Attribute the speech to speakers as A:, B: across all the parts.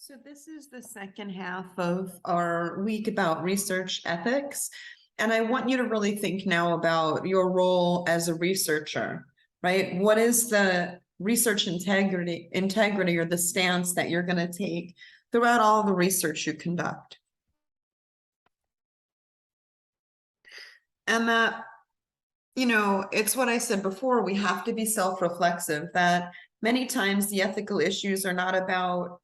A: So this is the second half of our week about research ethics. And I want you to really think now about your role as a researcher, right? What is the research integrity or the stance that you're going to take throughout all the research you conduct? And that, it's what I said before, we have to be self-reflexive, that many times the ethical issues are not about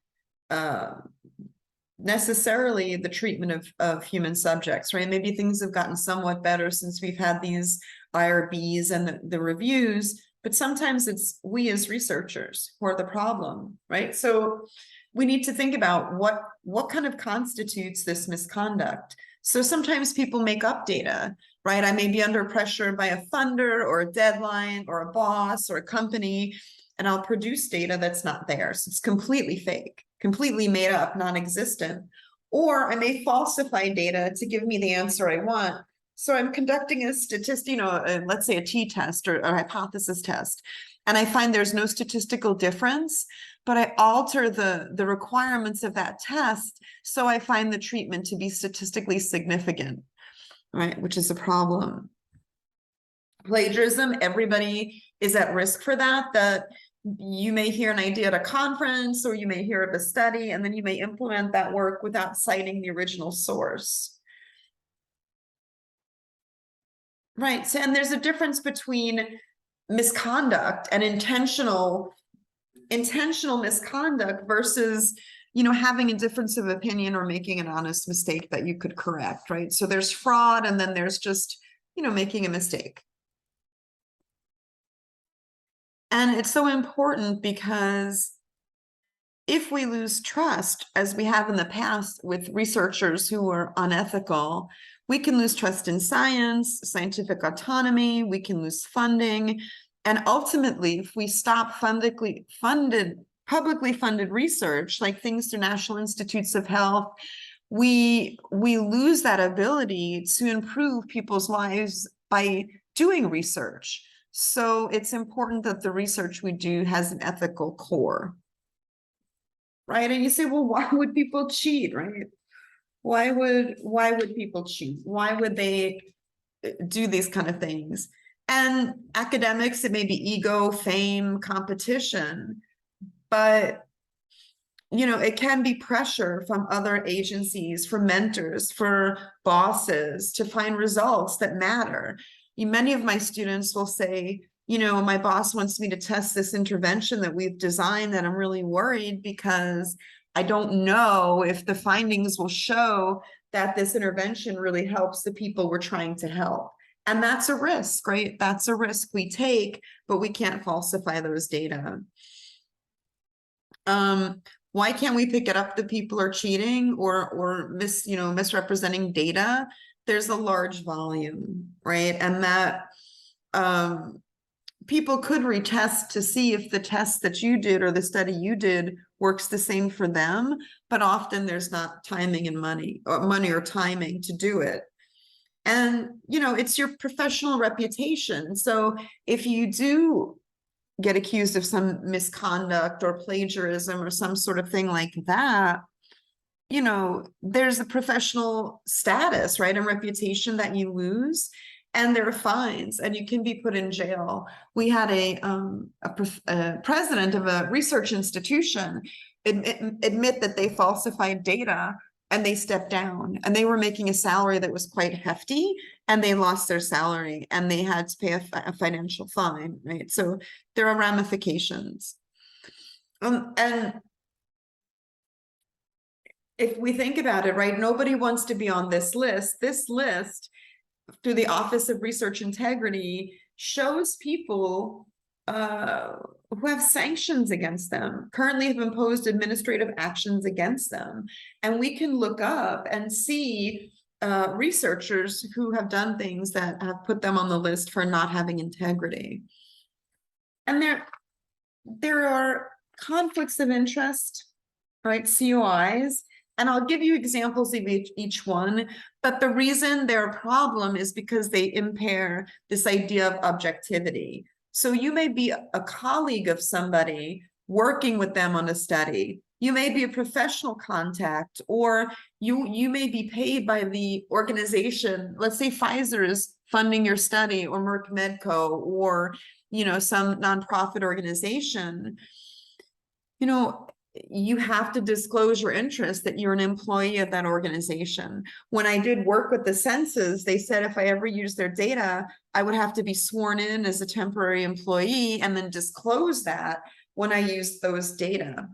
A: necessarily the treatment of human subjects, right? Maybe things have gotten somewhat better since we've had these IRBs and the reviews, but sometimes it's we as researchers who are the problem, right? So we need to think about what kind of constitutes this misconduct. So sometimes people make up data, right? I may be under pressure by a funder or a deadline or a boss or a company, and I'll produce data that's not there. So it's completely fake, completely made up, non-existent. Or I may falsify data to give me the answer I want. So I'm conducting a let's say a t-test or a hypothesis test, and I find there's no statistical difference, but I alter the requirements of that test, so I find the treatment to be statistically significant, right? Which is a problem. Plagiarism, everybody is at risk for that you may hear an idea at a conference, or you may hear of a study, and then you may implement that work without citing the original source. Right, so, and there's a difference between misconduct and intentional misconduct versus, having a difference of opinion or making an honest mistake that you could correct, right? So there's fraud, and then there's just, making a mistake. And it's so important because if we lose trust, as we have in the past with researchers who are unethical, we can lose trust in science, scientific autonomy, we can lose funding. And ultimately, if we stop publicly funded research, like things through National Institutes of Health, we lose that ability to improve people's lives by doing research. So it's important that the research we do has an ethical core, right? And you say, well, why would people cheat, right? Why would people cheat? Why would they do these kind of things? And academics, it may be ego, fame, competition, but it can be pressure from other agencies, for mentors, for bosses to find results that matter. Many of my students will say, my boss wants me to test this intervention that we've designed, that I'm really worried because I don't know if the findings will show that this intervention really helps the people we're trying to help. And that's a risk, right? That's a risk we take, but we can't falsify those data. Why can't we pick it up that people are cheating or misrepresenting data? There's a large volume, right? And that people could retest to see if the test that you did or the study you did works the same for them, but often there's not timing and money or timing to do it. And, it's your professional reputation. So if you do get accused of some misconduct or plagiarism or some sort of thing like that, there's a professional status, right, and reputation that you lose, and there are fines, and you can be put in jail. We had a president of a research institution admit that they falsified data, and they stepped down, and they were making a salary that was quite hefty, and they lost their salary, and they had to pay a financial fine, right? So there are ramifications. And if we think about it, right, nobody wants to be on this list. This list, through the Office of Research Integrity, shows people who have sanctions against them, currently have imposed administrative actions against them. And we can look up and see researchers who have done things that have put them on the list for not having integrity. And there are conflicts of interest, right, COIs, and I'll give you examples of each one, but the reason they're a problem is because they impair this idea of objectivity. So you may be a colleague of somebody, working with them on a study, You may be a professional contact, or you may be paid by the organization. Let's say Pfizer is funding your study, or Merck Medco, or some nonprofit organization. You have to disclose your interest that you're an employee of that organization. When I did work with the census, they said if I ever used their data, I would have to be sworn in as a temporary employee and then disclose that when I used those data.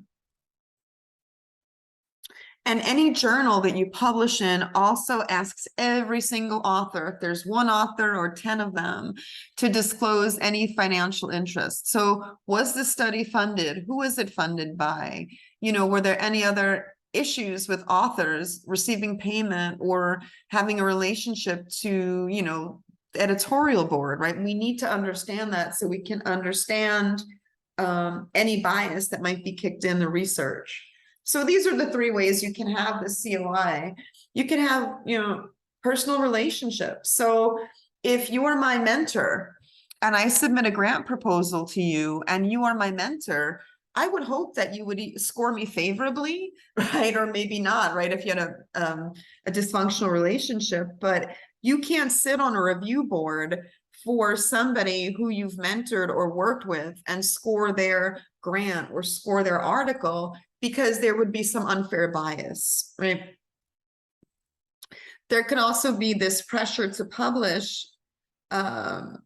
A: And any journal that you publish in also asks every single author, if there's one author or 10 of them, to disclose any financial interest. So was the study funded? Who was it funded by? Were there any other issues with authors receiving payment or having a relationship to, the editorial board, right? We need to understand that so we can understand any bias that might be kicked in the research. So these are the three ways you can have the COI. You can have, personal relationships. So if you are my mentor and I submit a grant proposal to you and you are my mentor, I would hope that you would score me favorably, right? Or maybe not, right? If you had a dysfunctional relationship, but you can't sit on a review board for somebody who you've mentored or worked with and score their grant or score their article, because there would be some unfair bias, right? There can also be this pressure to publish and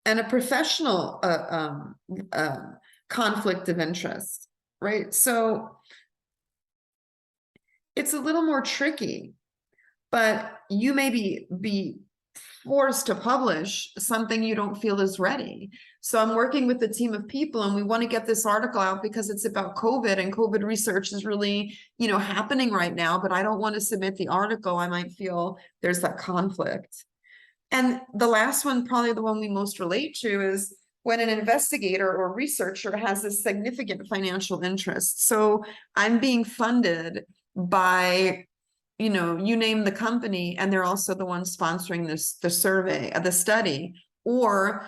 A: a professional conflict of interest, right? So it's a little more tricky, but you may be forced to publish something you don't feel is ready. So I'm working with a team of people and we want to get this article out because it's about COVID, and COVID research is really, happening right now, but I don't want to submit the article. I might feel there's that conflict. And the last one, probably the one we most relate to, is when an investigator or researcher has a significant financial interest. So I'm being funded by, you name the company, and they're also the ones sponsoring the survey, the study, or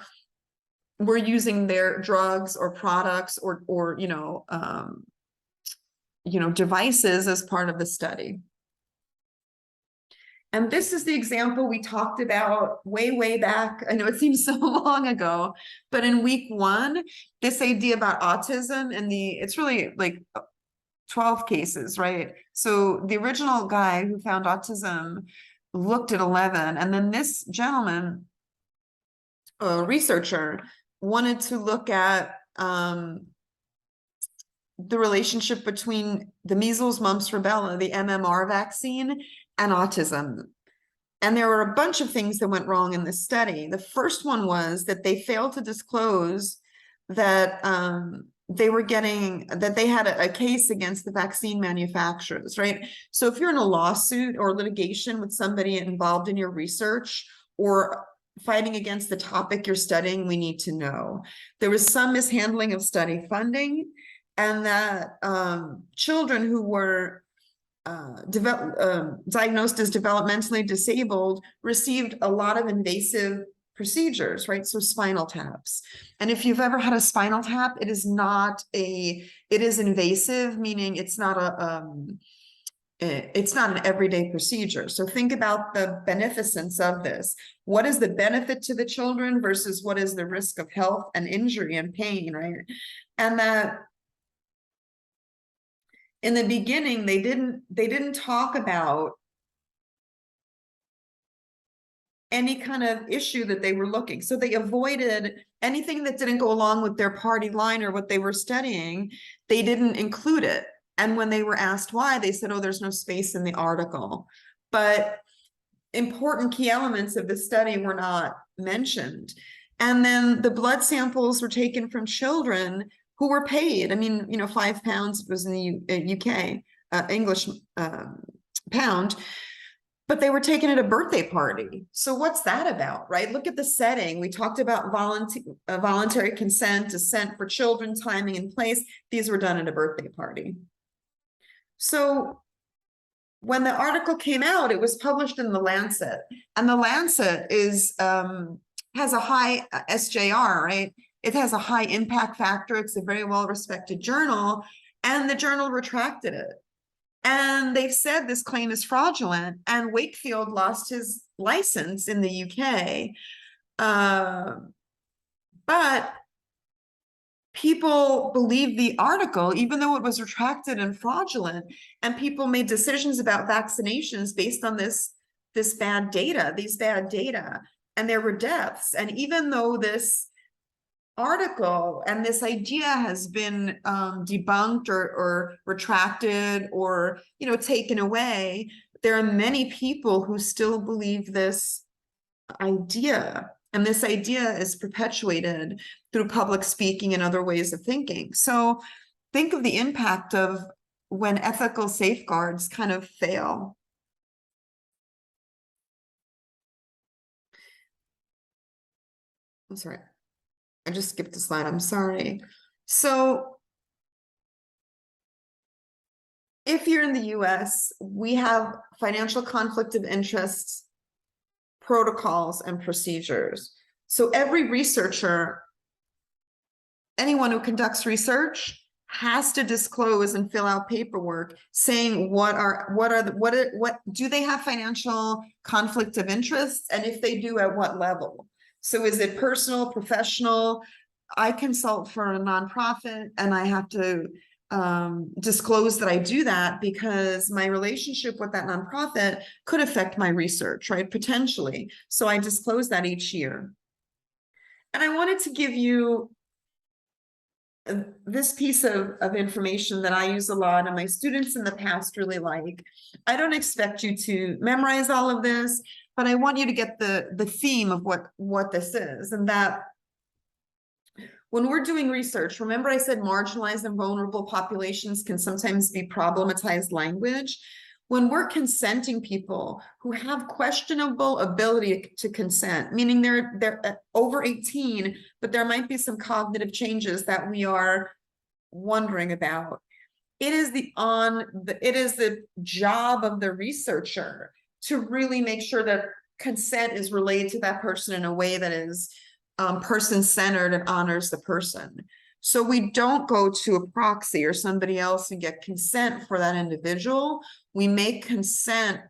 A: we're using their drugs or products or devices as part of the study. And this is the example we talked about way back. I know it seems so long ago, but in week 1, this idea about autism, and it's really like 12 cases, right? So the original guy who found autism looked at 11, and then this gentleman, a researcher, wanted to look at the relationship between the measles, mumps, rubella, the MMR vaccine, and autism. And there were a bunch of things that went wrong in this study. The first one was that they failed to disclose that they had a case against the vaccine manufacturers, right? So if you're in a lawsuit or litigation with somebody involved in your research or fighting against the topic you're studying, we need to know. There was some mishandling of study funding, and that children who were diagnosed as developmentally disabled received a lot of invasive procedures, right? So spinal taps. And if you've ever had a spinal tap, it is invasive, meaning it's not an everyday procedure. So think about the beneficence of this. What is the benefit to the children versus what is the risk of health and injury and pain, right? And that in the beginning, they didn't talk about any kind of issue that they were looking. So they avoided anything that didn't go along with their party line or what they were studying. They didn't include it. And when they were asked why, they said, oh, there's no space in the article. But important key elements of the study were not mentioned. And then the blood samples were taken from children who were paid. I mean, £5 was in the UK, English pound, but they were taken at a birthday party. So what's that about, right? Look at the setting. We talked about voluntary consent, assent for children, timing and place. These were done at a birthday party. So when the article came out, it was published in The Lancet, and The Lancet has a high SJR, right? It has a high impact factor. It's a very well-respected journal. and the journal retracted it. And they've said this claim is fraudulent, and Wakefield lost his license in the UK. But people believed the article, even though it was retracted and fraudulent, and people made decisions about vaccinations based on these bad data, and there were deaths. And even though this article and this idea has been debunked or retracted or taken away, there are many people who still believe this idea, and this idea is perpetuated through public speaking and other ways of thinking. So think of the impact of when ethical safeguards kind of fail. I'm sorry, I just skipped a slide, I'm sorry. So if you're in the US, we have financial conflict of interest protocols and procedures. So every researcher, anyone who conducts research, has to disclose and fill out paperwork saying what do they have financial conflict of interest, and if they do, at what level. So is it personal, professional? I consult for a nonprofit, and I have to disclose that I do that because my relationship with that nonprofit could affect my research, right? Potentially. So I disclose that each year. And I wanted to give you this piece of information that I use a lot, and my students in the past really like. I don't expect you to memorize all of this, but I want you to get the theme of what this is, and that when we're doing research, remember I said marginalized and vulnerable populations can sometimes be problematized language. When we're consenting people who have questionable ability to consent, meaning they're over 18, but there might be some cognitive changes that we are wondering about, it is the job of the researcher to really make sure that consent is relayed to that person in a way that is person-centered and honors the person. So we don't go to a proxy or somebody else and get consent for that individual. We make consent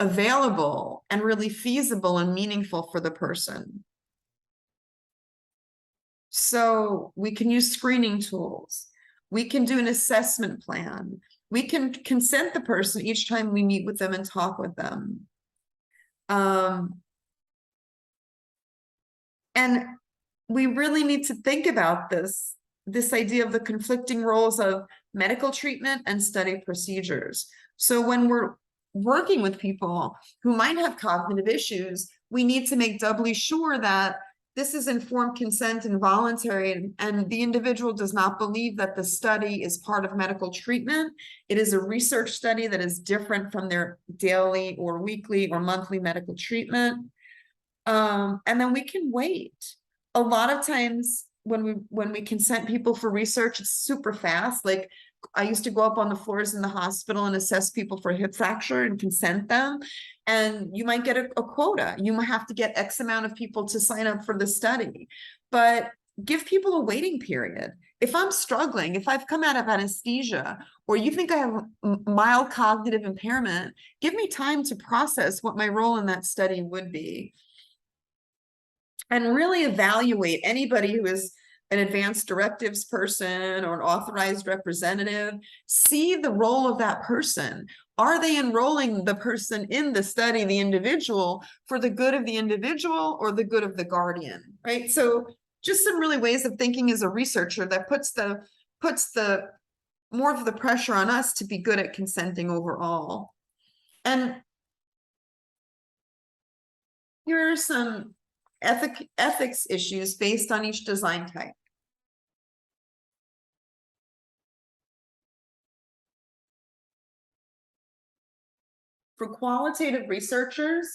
A: available and really feasible and meaningful for the person. So we can use screening tools. We can do an assessment plan. We can consent the person each time we meet with them and talk with them. And we really need to think about this idea of the conflicting roles of medical treatment and study procedures. So when we're working with people who might have cognitive issues, we need to make doubly sure that this is informed consent and voluntary, and the individual does not believe that the study is part of medical treatment. It is a research study that is different from their daily or weekly or monthly medical treatment. And then we can wait. A lot of times when we consent people for research, it's super fast. Like I used to go up on the floors in the hospital and assess people for hip fracture and consent them. And you might get a quota. You might have to get X amount of people to sign up for the study, but give people a waiting period. If I'm struggling, if I've come out of anesthesia, or you think I have mild cognitive impairment, give me time to process what my role in that study would be. And really evaluate anybody who is an advanced directives person or an authorized representative. See the role of that person. Are they enrolling the person in the study, the individual, for the good of the individual or the good of the guardian, right? So just some really ways of thinking as a researcher that puts the more of the pressure on us to be good at consenting overall. And here are some ethics issues based on each design type. For qualitative researchers,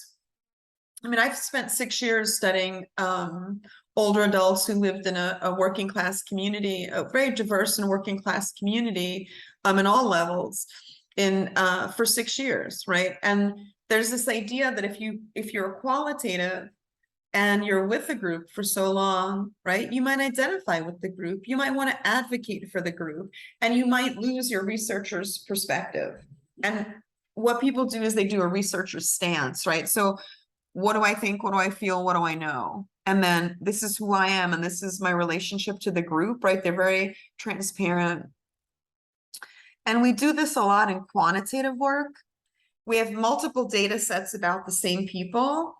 A: I mean, I've spent 6 years studying older adults who lived in a working class community, a very diverse and working class community in all levels for 6 years, right? And there's this idea that if you're a qualitative, and you're with the group for so long, right? You might identify with the group, you might want to advocate for the group, and you might lose your researcher's perspective. And what people do is they do a researcher's stance, right? So what do I think? What do I feel? What do I know? And then this is who I am, and this is my relationship to the group, right? They're very transparent. And we do this a lot in quantitative work. We have multiple data sets about the same people,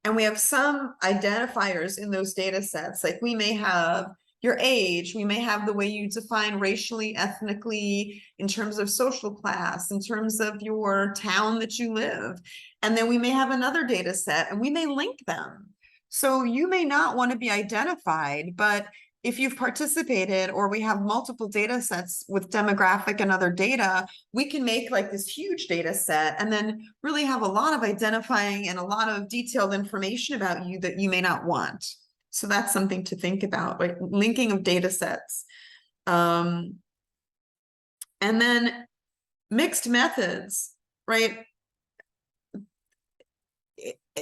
A: and we have some identifiers in those data sets. Like we may have your age, we may have the way you define racially, ethnically, in terms of social class, in terms of your town that you live. And then we may have another data set, and we may link them. So you may not want to be identified, but if you've participated, or we have multiple data sets with demographic and other data, we can make like this huge data set and then really have a lot of identifying and a lot of detailed information about you that you may not want. So that's something to think about, like linking of data sets. And then mixed methods, right?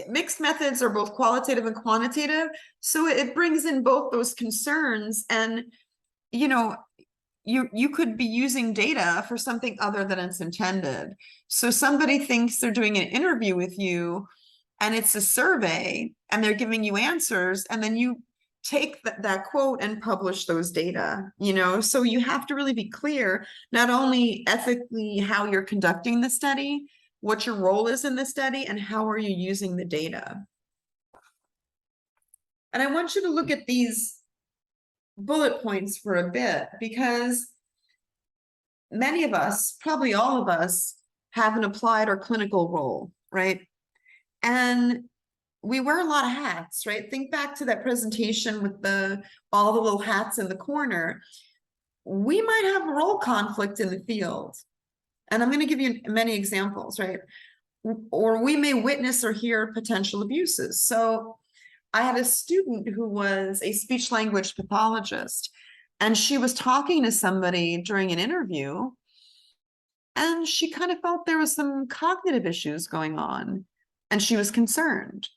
A: Mixed methods are both qualitative and quantitative. So it brings in both those concerns, and, you know, you could be using data for something other than it's intended. So somebody thinks they're doing an interview with you and it's a survey and they're giving you answers, and then you take that quote and publish those data, you know? So you have to really be clear, not only ethically how you're conducting the study, what your role is in the study, and how are you using the data. And I want you to look at these bullet points for a bit, because many of us, probably all of us, have an applied or clinical role, right? And we wear a lot of hats, right? Think back to that presentation with all the little hats in the corner. We might have a role conflict in the field. And I'm going to give you many examples, right? Or we may witness or hear potential abuses. So I had a student who was a speech language pathologist, and she was talking to somebody during an interview, and she kind of felt there was some cognitive issues going on, and she was concerned.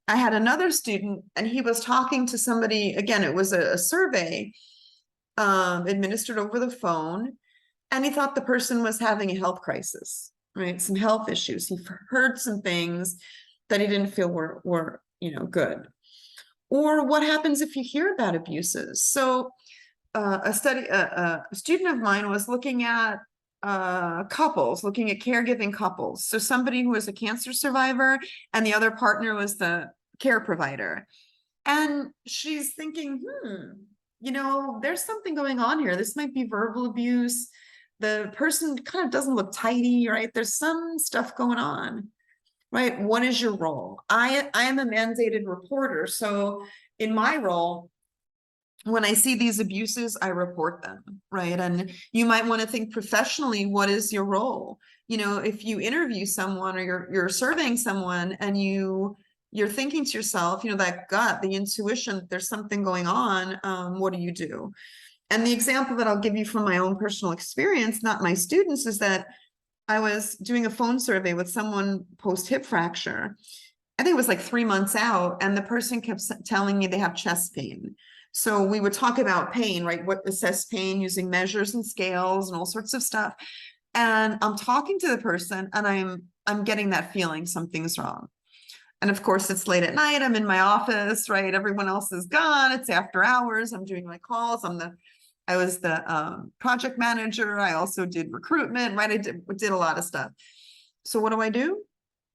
A: I had another student, and he was talking to somebody, again, it was a survey administered over the phone, and he thought the person was having a health crisis, right? Some health issues. He heard some things that he didn't feel were good. Or what happens if you hear about abuses? So a student of mine was looking at couples, looking at caregiving couples. So somebody who was a cancer survivor and the other partner was the care provider. And she's thinking, there's something going on here. This might be verbal abuse. The person kind of doesn't look tidy, right? There's some stuff going on, right? What is your role? I am a mandated reporter. So in my role, when I see these abuses, I report them, right? And you might want to think professionally, what is your role? If you interview someone or you're surveying someone and you're thinking to yourself, that gut, the intuition, there's something going on, what do you do? And the example that I'll give you from my own personal experience, not my students, is that I was doing a phone survey with someone post hip fracture. I think it was like 3 months out, and the person kept telling me they have chest pain. So we would talk about pain, right? What assess pain using measures and scales and all sorts of stuff. And I'm talking to the person, and I'm getting that feeling something's wrong. And of course, it's late at night. I'm in my office, right? Everyone else is gone. It's after hours. I'm doing my calls. I was the project manager. I also did recruitment, right? I did a lot of stuff. So what do?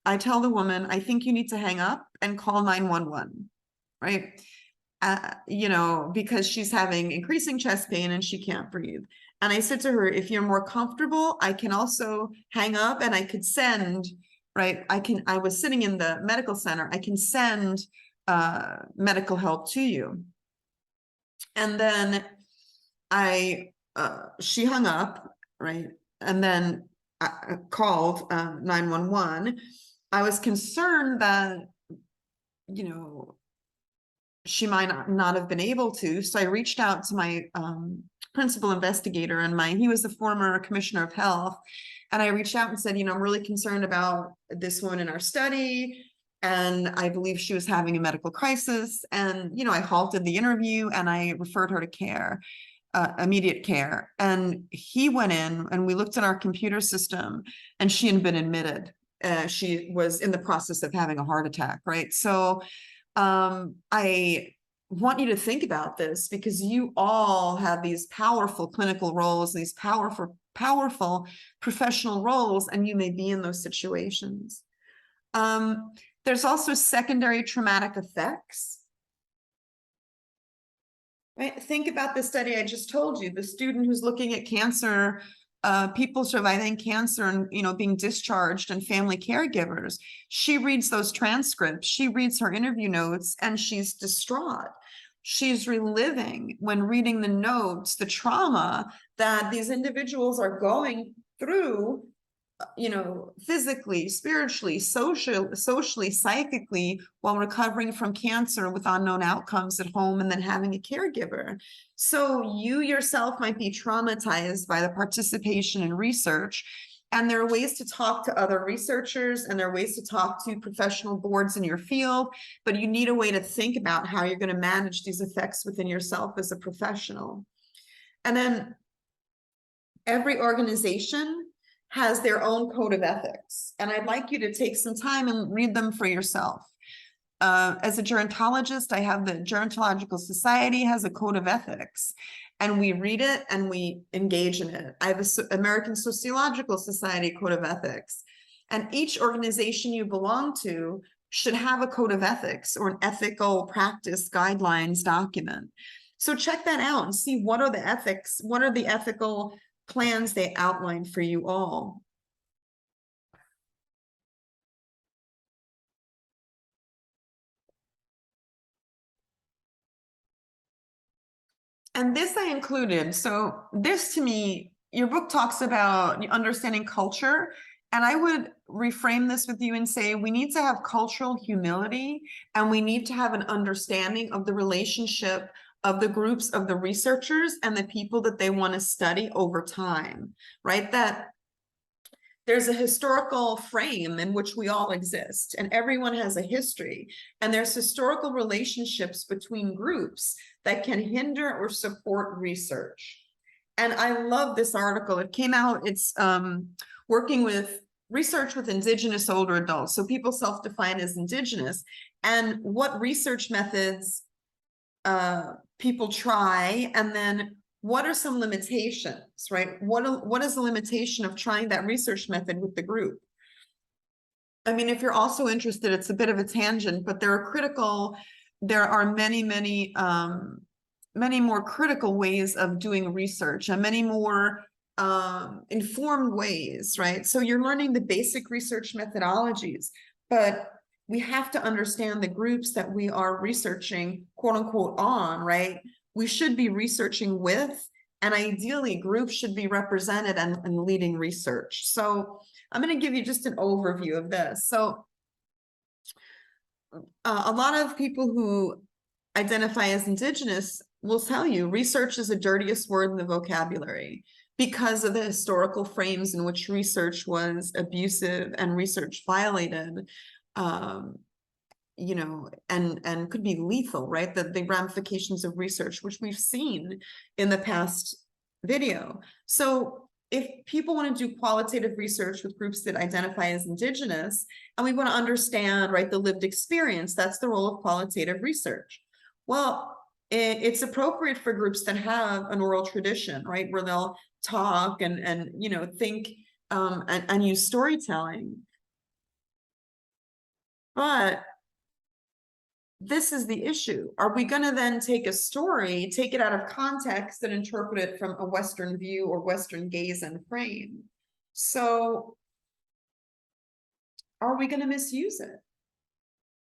A: I tell the woman, I think you need to hang up and call 911, right? Because she's having increasing chest pain and she can't breathe. And I said to her, if you're more comfortable, I can also hang up and I could send, right? I was sitting in the medical center. I can send medical help to you. And then she hung up, right? And then I called 911. I was concerned that, she might not have been able to. So I reached out to my principal investigator, and he was the former commissioner of health. And I reached out and said, I'm really concerned about this woman in our study. and I believe she was having a medical crisis. And, you know, I halted the interview and I referred her to care, immediate care. And he went in and we looked at our computer system and she had been admitted. She was in the process of having a heart attack, right? So I want you to think about this because you all have these powerful clinical roles, these powerful professional roles, and you may be in those situations. There's also secondary traumatic effects. Right? Think about the study I just told you, the student who's looking at cancer, people surviving cancer and, you know, being discharged, and family caregivers. She reads those transcripts, she reads her interview notes, and she's distraught. She's reliving, when reading the notes, the trauma that these individuals are going through, you know, physically, spiritually, socially, psychically, while recovering from cancer with unknown outcomes at home and then having a caregiver. So you yourself might be traumatized by the participation in research. And there are ways to talk to other researchers, and there are ways to talk to professional boards in your field, but you need a way to think about how you're going to manage these effects within yourself as a professional. And then every organization has their own code of ethics, and I'd like you to take some time and read them for yourself. As a gerontologist, I have the Gerontological Society has a code of ethics, and we read it and we engage in it. I have an American Sociological Society code of ethics, and each organization you belong to should have a code of ethics or an ethical practice guidelines document. So check that out and see what are the ethics, what are the ethical plans they outline for you all. And this I included. So this, to me, your book talks about understanding culture. And I would reframe this with you and say, we need to have cultural humility, and we need to have an understanding of the relationship of the groups of the researchers and the people that they want to study over time, right? That there's a historical frame in which we all exist, and everyone has a history, and there's historical relationships between groups that can hinder or support research. And I love this article. It came out, it's working with research with Indigenous older adults, so people self-define as Indigenous, and what research methods people try, and then what are some limitations, right? What is the limitation of trying that research method with the group? I mean, if you're also interested, it's a bit of a tangent, but there are many more critical ways of doing research, and many more informed ways, right? So you're learning the basic research methodologies, but we have to understand the groups that we are researching, quote unquote, on, right? We should be researching with, and ideally groups should be represented and leading research. So I'm going to give you just an overview of this. So a lot of people who identify as Indigenous will tell you research is the dirtiest word in the vocabulary because of the historical frames in which research was abusive and research violated, you know, and could be lethal, right? The ramifications of research, which we've seen in the past video. So if people want to do qualitative research with groups that identify as Indigenous, and we want to understand, right, the lived experience, that's the role of qualitative research. Well, it's appropriate for groups that have an oral tradition, right, where they'll talk and you know, think and use storytelling. But this is the issue. Are we going to then take a story, take it out of context, and interpret it from a Western view or Western gaze and frame? So are we going to misuse it?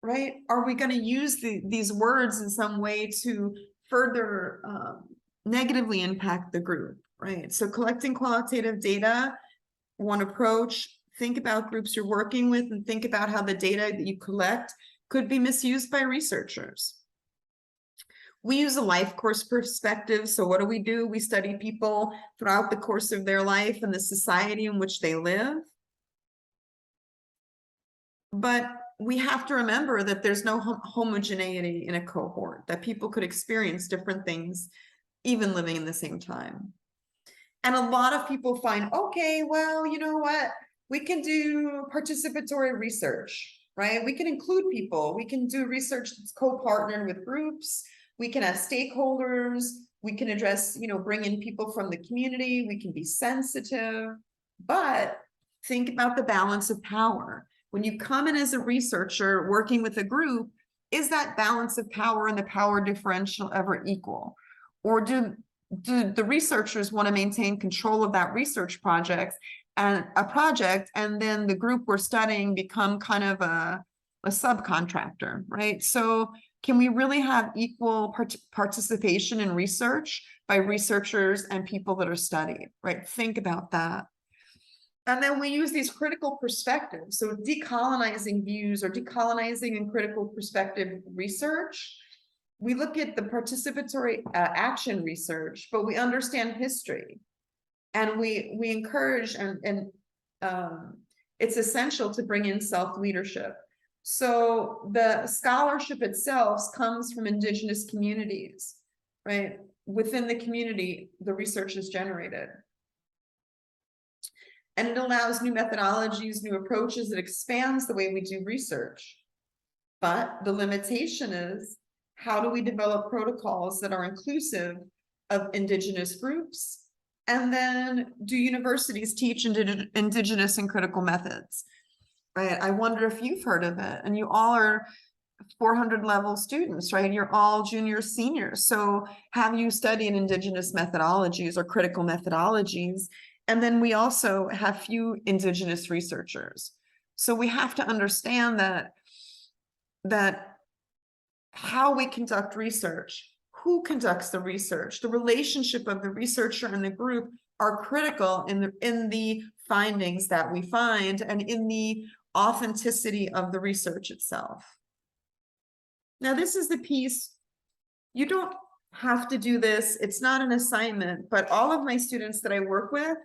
A: Right? Are we going to use these words in some way to further negatively impact the group? Right? So collecting qualitative data, one approach. Think about groups you're working with, and think about how the data that you collect could be misused by researchers. We use a life course perspective. So what do? We study people throughout the course of their life and the society in which they live. But we have to remember that there's no homogeneity in a cohort, that people could experience different things, even living in the same time. And a lot of people find, okay, well, you know what? We can do participatory research, right? We can include people. We can do research that's co-partnered with groups. We can have stakeholders. We can address, bring in people from the community. We can be sensitive, but think about the balance of power. When you come in as a researcher working with a group, is that balance of power and the power differential ever equal? Or do the researchers want to maintain control of that research project, and then the group we're studying become kind of a subcontractor, right? So can we really have equal participation in research by researchers and people that are studied, right? Think about that. And then we use these critical perspectives. So decolonizing views or decolonizing and critical perspective research. We look at the participatory action research, but we understand history. And we encourage, and it's essential to bring in self-leadership. So the scholarship itself comes from Indigenous communities, right? Within the community, the research is generated. And it allows new methodologies, new approaches. It expands the way we do research. But the limitation is, how do we develop protocols that are inclusive of Indigenous groups? And then do universities teach Indigenous and critical methods? Right? I wonder if you've heard of it. And you all are 400 level students, right? You're all juniors, seniors. So have you studied Indigenous methodologies or critical methodologies? And then we also have few Indigenous researchers. So we have to understand that how we conduct research, who conducts the research, the relationship of the researcher and the group are critical in the findings that we find and in the authenticity of the research itself. Now, this is the piece. You don't have to do this. It's not an assignment, but all of my students that I work with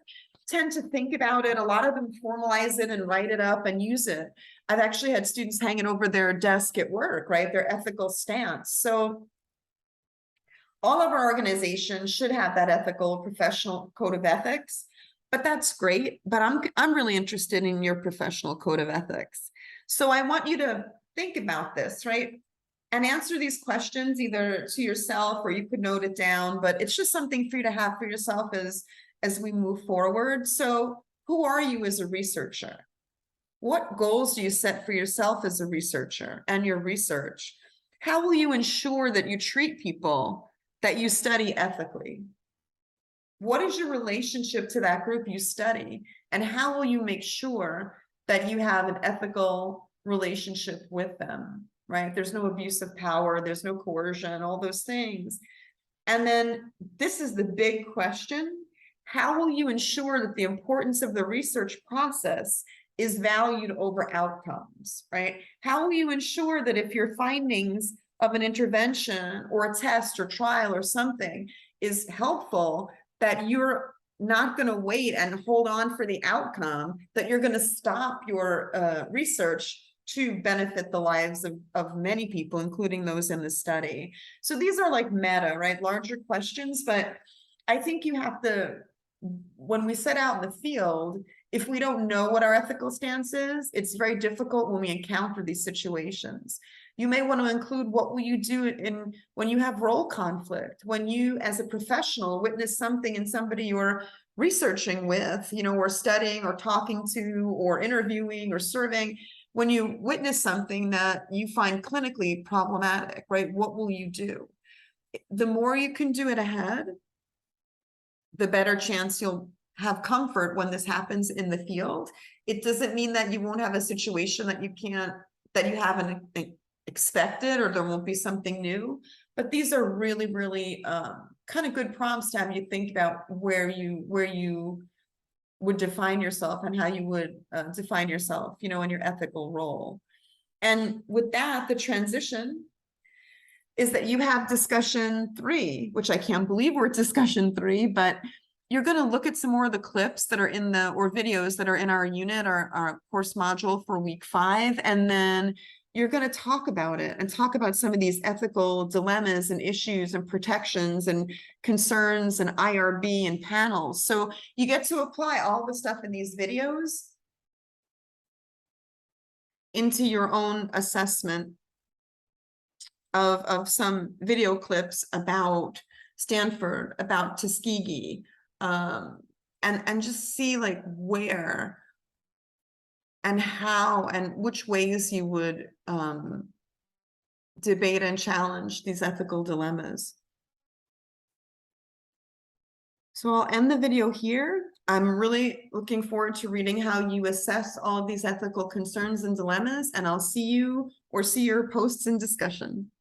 A: tend to think about it. A lot of them formalize it and write it up and use it. I've actually had students hanging over their desk at work, right? Their ethical stance. So all of our organizations should have that ethical professional code of ethics, but that's great. But I'm really interested in your professional code of ethics. So I want you to think about this, right? And answer these questions either to yourself or you could note it down, but it's just something for you to have for yourself as we move forward. So who are you as a researcher? What goals do you set for yourself as a researcher and your research? How will you ensure that you treat people that you study ethically? What is your relationship to that group you study? And how will you make sure that you have an ethical relationship with them? Right? There's no abuse of power, there's no coercion, all those things. And then this is the big question. How will you ensure that the importance of the research process is valued over outcomes, right? How will you ensure that if your findings of an intervention or a test or trial or something is helpful, that you're not going to wait and hold on for the outcome, that you're going to stop your research to benefit the lives of many people, including those in the study. So these are like meta, right? Larger questions, but I think you have to, when we set out in the field, if we don't know what our ethical stance is, it's very difficult when we encounter these situations. You may want to include what will you do when you have role conflict, when you as a professional witness something in somebody you're researching with, or studying or talking to or interviewing or surveying. When you witness something that you find clinically problematic, right? What will you do? The more you can do it ahead, the better chance you'll have comfort when this happens in the field. It doesn't mean that you won't have a situation that you haven't expected, or there won't be something new. But these are really, really kind of good prompts to have you think about where you would define yourself and how you would define yourself, in your ethical role. And with that, the transition is that you have discussion 3, which I can't believe we're at discussion 3, but you're going to look at some more of the clips that are in the, or videos that are in our unit, our course module for week 5. And then you're going to talk about it and talk about some of these ethical dilemmas and issues and protections and concerns and IRB and panels. So you get to apply all the stuff in these videos into your own assessment of some video clips about Stanford, about Tuskegee, and just see like where and how and which ways you would debate and challenge these ethical dilemmas. So I'll end the video here. I'm really looking forward to reading how you assess all of these ethical concerns and dilemmas, and I'll see you or see your posts in discussion.